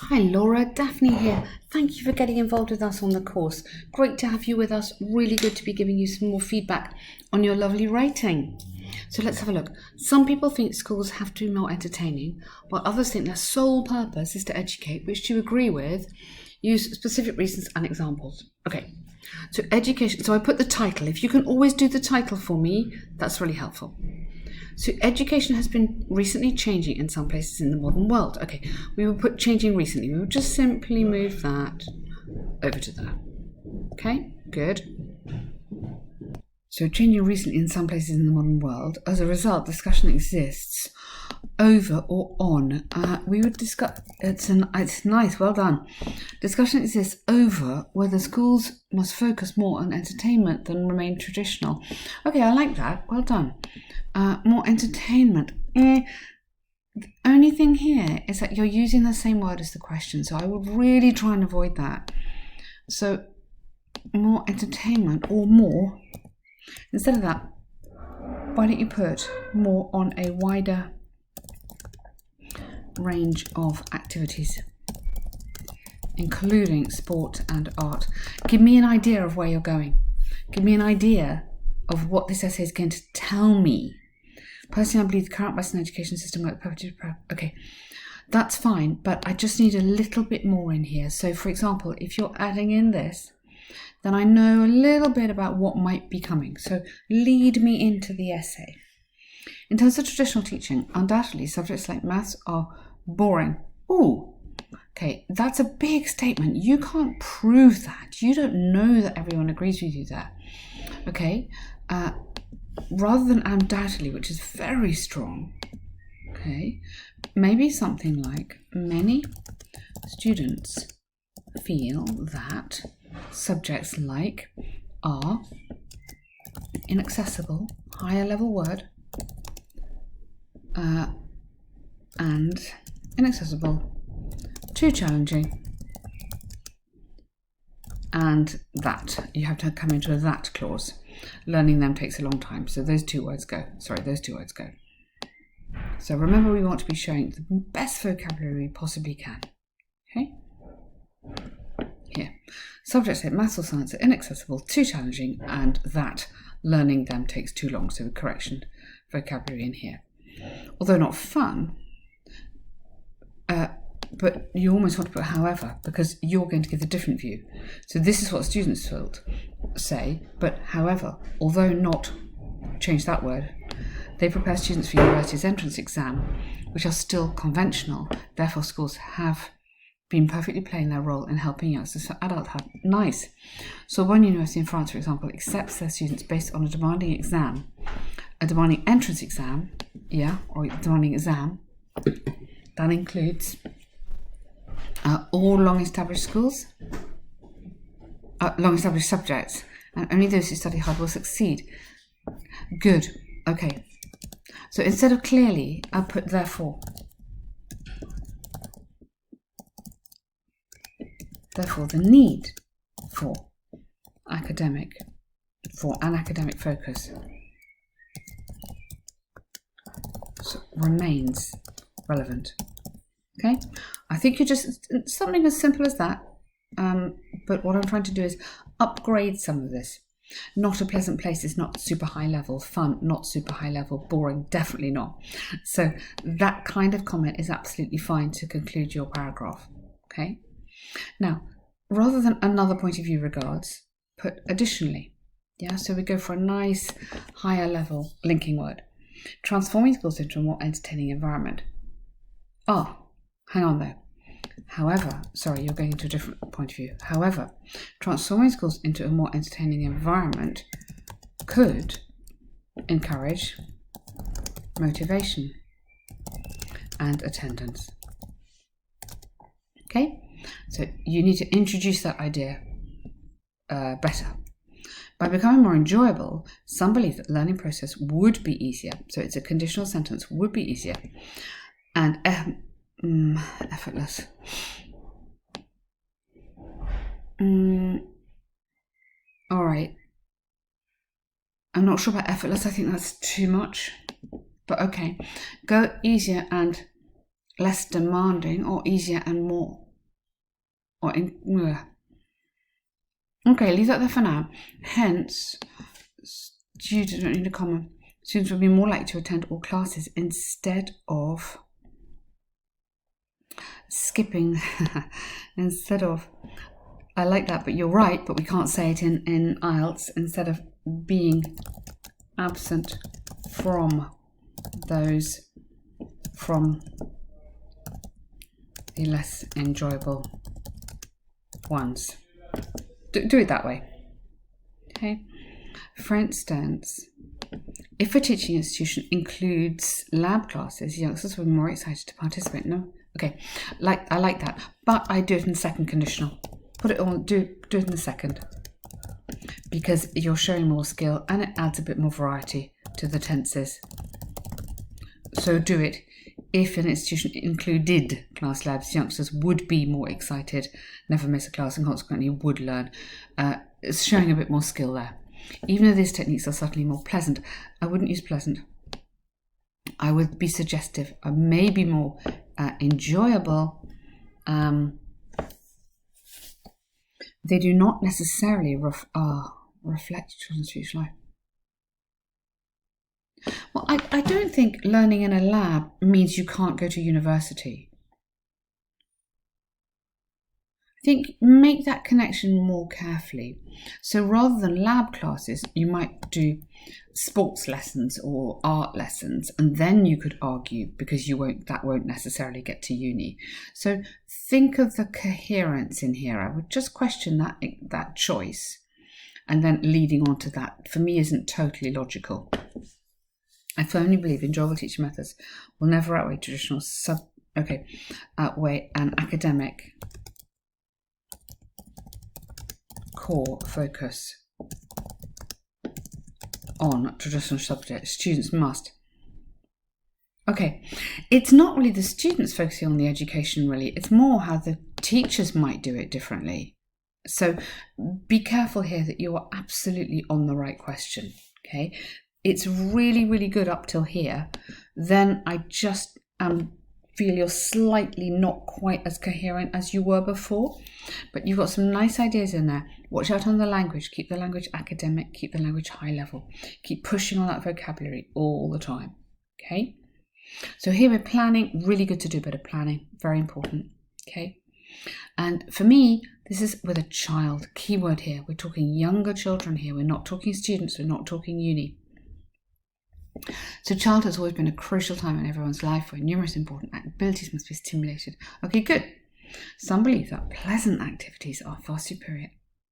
Hi Laura, Daphne here. Thank you for getting involved with us on the course. Great to have you with us. Really good to be giving you some more feedback on your lovely writing. So let's have a look. Some people think schools have to be more entertaining, while others think their sole purpose is to educate, which do you agree with? Use specific reasons and examples. Okay, so education. So I put the title. If you can always do the title for me, that's really helpful. So education has been recently changing in some places in the modern world. Okay, we will put changing recently. We will just simply move that over to there. Okay, good. So changing recently in some places in the modern world. As a result, discussion exists over or on. We would discuss. It's nice. Well done. Discussion exists over whether schools must focus more on entertainment than remain traditional. Okay, I like that. Well done. More entertainment. The only thing here is that you're using the same word as the question, so I would really try and avoid that. So more entertainment or more. Instead of that, why don't you put more on a wider range of activities, including sport and art. Give me an idea of where you're going. Give me an idea of what this essay is going to tell me. Personally, I believe the current Western education system works perfectly. Okay, that's fine, but I just need a little bit more in here. So, for example, if you're adding in this, then I know a little bit about what might be coming. So lead me into the essay. In terms of traditional teaching, undoubtedly subjects like maths are boring. Ooh, okay, that's a big statement. You can't prove that. You don't know that everyone agrees with you there. Okay, rather than undoubtedly, which is very strong. Okay, maybe something like many students feel that subjects like are inaccessible, higher level word, and inaccessible, too challenging, and that. You have to come into a that clause. Learning them takes a long time, so those two words go. So remember, we want to be showing the best vocabulary we possibly can. Okay? Here. Subjects like maths or science are inaccessible, too challenging, and that learning them takes too long. So correction vocabulary in here. Although not fun, but you almost want to put however, because you're going to give a different view. So this is what students say, but however, although not change that word, they prepare students for university's entrance exam, which are still conventional. Therefore, schools have been perfectly playing their role in helping youngsters for adulthood. Nice. So one university in France, for example, accepts their students based on a demanding entrance exam, or demanding exam, that includes all long-established schools, long-established subjects, and only those who study hard will succeed. Good. Okay. So instead of clearly, I'll put therefore. Therefore, the need for an academic focus remains relevant. Okay, I think you just something as simple as that. But what I'm trying to do is upgrade some of this. Not a pleasant place is not super high level. Fun, not super high level. Boring, definitely not. So that kind of comment is absolutely fine to conclude your paragraph. Okay. Now, rather than another point of view regards, put additionally. Yeah, so we go for a nice higher level linking word. Transforming schools into a more entertaining environment. Hang on there. However, sorry, you're going into a different point of view. However, transforming schools into a more entertaining environment could encourage motivation and attendance. Okay? So you need to introduce that idea better. By becoming more enjoyable, some believe that the learning process would be easier. So it's a conditional sentence, would be easier. And effortless. All right. I'm not sure about effortless. I think that's too much. But okay. Go easier and less demanding, or easier and more or okay, leave that there for now. Hence, students don't need a comma. Students will be more likely to attend all classes instead of skipping. Instead of, I like that, but you're right, but we can't say it in Ielts. Instead of being absent from those from the less enjoyable ones. Do it that way. Okay. For instance, if a teaching institution includes lab classes, youngsters will be more excited to participate. No? Okay. I like that. But I do it in second conditional. Put it on, do it in the second. Because you're showing more skill and it adds a bit more variety to the tenses. So do it. If an institution included class labs, youngsters would be more excited, never miss a class, and consequently would learn. It's showing a bit more skill there. Even though these techniques are certainly more pleasant, I wouldn't use pleasant. I would be suggestive, maybe more enjoyable. They do not necessarily reflect children's future life. Well, I don't think learning in a lab means you can't go to university. I think make that connection more carefully. So rather than lab classes, you might do sports lessons or art lessons, and then you could argue because that won't necessarily get to uni. So think of the coherence in here. I would just question that choice, and then leading on to that for me isn't totally logical. I firmly believe enjoyable teaching methods will never outweigh traditional outweigh an academic core focus on traditional subjects. Students must. Okay, it's not really the students focusing on the education, really. It's more how the teachers might do it differently. So be careful here that you are absolutely on the right question, okay? It's really, really good up till here. Then I just feel you're slightly not quite as coherent as you were before, but you've got some nice ideas in there. Watch out on the language. Keep the language academic. Keep the language high level. Keep pushing on that vocabulary all the time, okay? So here we're planning. Really good to do a bit of planning. Very important, okay? And for me, this is with a child. Keyword here. We're talking younger children here. We're not talking students. We're not talking uni. So childhood has always been a crucial time in everyone's life where numerous important abilities must be stimulated. Okay, good. Some believe that pleasant activities are far superior.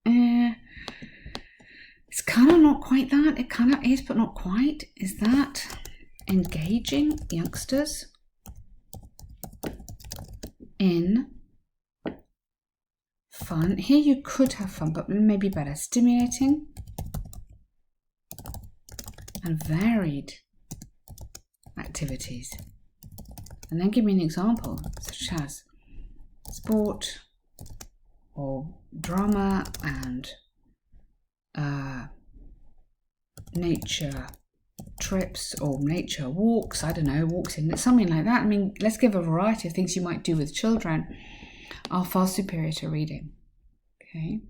It's kind of not quite that. It kind of is, but not quite. Is that engaging youngsters in fun? Here you could have fun, but maybe better. Stimulating and varied activities. And then give me an example, such as sport or drama and nature trips or nature walks. I don't know, walks in something like that. I mean, let's give a variety of things you might do with children are far superior to reading. Okay.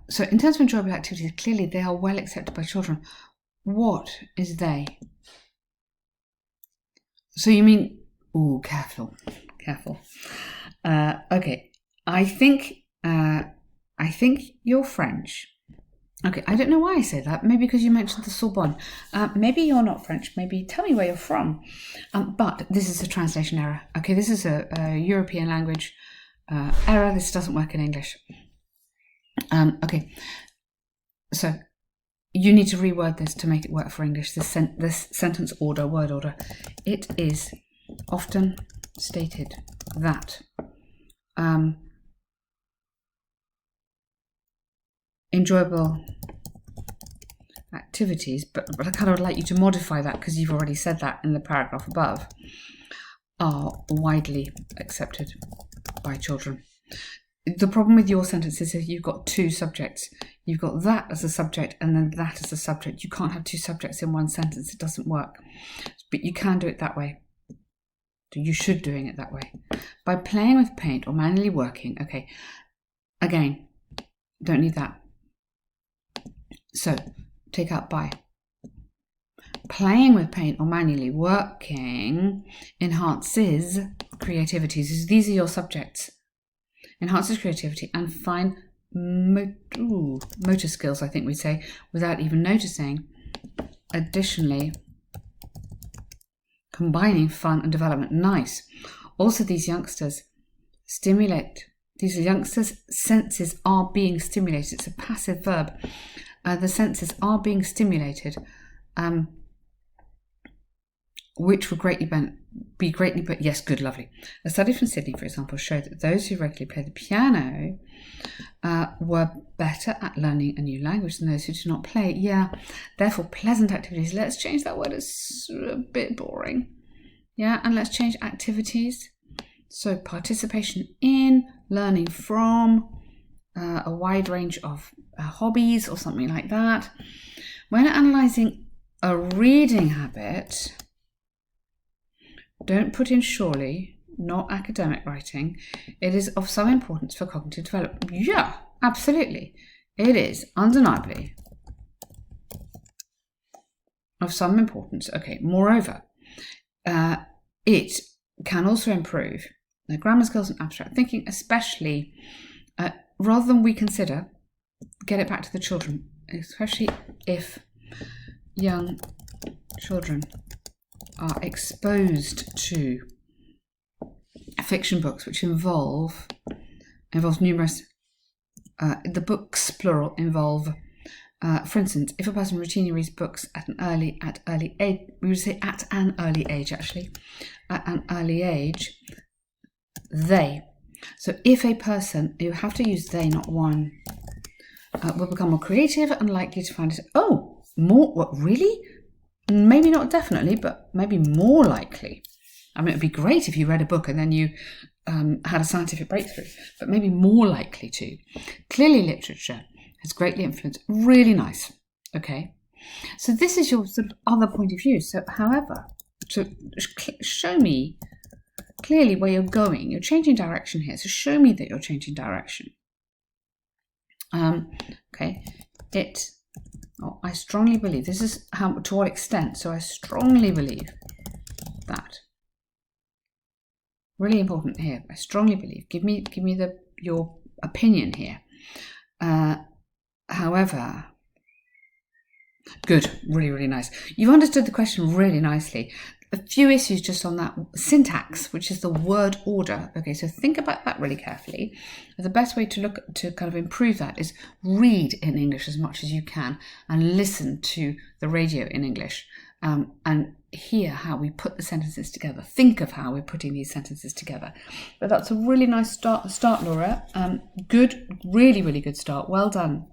So in terms of enjoyable activities, clearly they are well accepted by children. What is they? So you mean, careful. Okay, I think you're French. Okay, I don't know why I say that. Maybe because you mentioned the Sorbonne. Maybe you're not French. Maybe tell me where you're from. But this is a translation error. Okay, this is a European language error. This doesn't work in English. Okay, so you need to reword this to make it work for English. This sentence order, word order. It is often stated that enjoyable activities, but I kind of would like you to modify that because you've already said that in the paragraph above, are widely accepted by children. the problem with your sentences is you've got two subjects. You've got that as a subject and then that as a subject. You can't have two subjects in one sentence. It doesn't work. But you can do it that way. You should doing it that way. By playing with paint or manually working. Okay, again, don't need that. So take out by. Playing with paint or manually working enhances creativity. So these are your subjects. Enhances creativity and fine motor skills, I think we'd say, without even noticing. Additionally, combining fun and development. Nice. Also, these youngsters' senses are being stimulated. It's a passive verb. The senses are being stimulated, which will be greatly, but yes, good, lovely. A study from Sydney, for example, showed that those who regularly play the piano were better at learning a new language than those who do not play. Yeah, therefore, pleasant activities. Let's change that word. It's a bit boring. Yeah, and let's change activities. So participation in, learning from, a wide range of hobbies or something like that. When analysing a reading habit, don't put in surely, not academic writing. It is of some importance for cognitive development. Yeah, absolutely. It is undeniably of some importance. Okay, moreover, it can also improve the grammar skills and abstract thinking, especially rather than we consider, get it back to the children, especially if young children are exposed to fiction books which involves numerous, the books plural involve, for instance, if a person routinely reads books at an early age, we would say at an early age actually, at an early age, so if a person, you have to use they, not one, will become more creative and likely to find it, what, really? Maybe not definitely, but maybe more likely. I mean, it'd be great if you read a book and then you had a scientific breakthrough, but maybe more likely to. Clearly, literature has greatly influenced. Really nice. Okay. So this is your sort of other point of view. So, however, to show me clearly where you're going. You're changing direction here. So show me that you're changing direction. Okay. I strongly believe, this is to what extent, so I strongly believe that. Really important here. I strongly believe. Give me your opinion here. However, good, really, really nice. You've understood the question really nicely. A few issues just on that syntax, which is the word order. Okay, so think about that really carefully. The best way to kind of improve that is read in English as much as you can and listen to the radio in English and hear how we put the sentences together. Think of how we're putting these sentences together. But that's a really nice start, Laura. Good, really, really good start. Well done.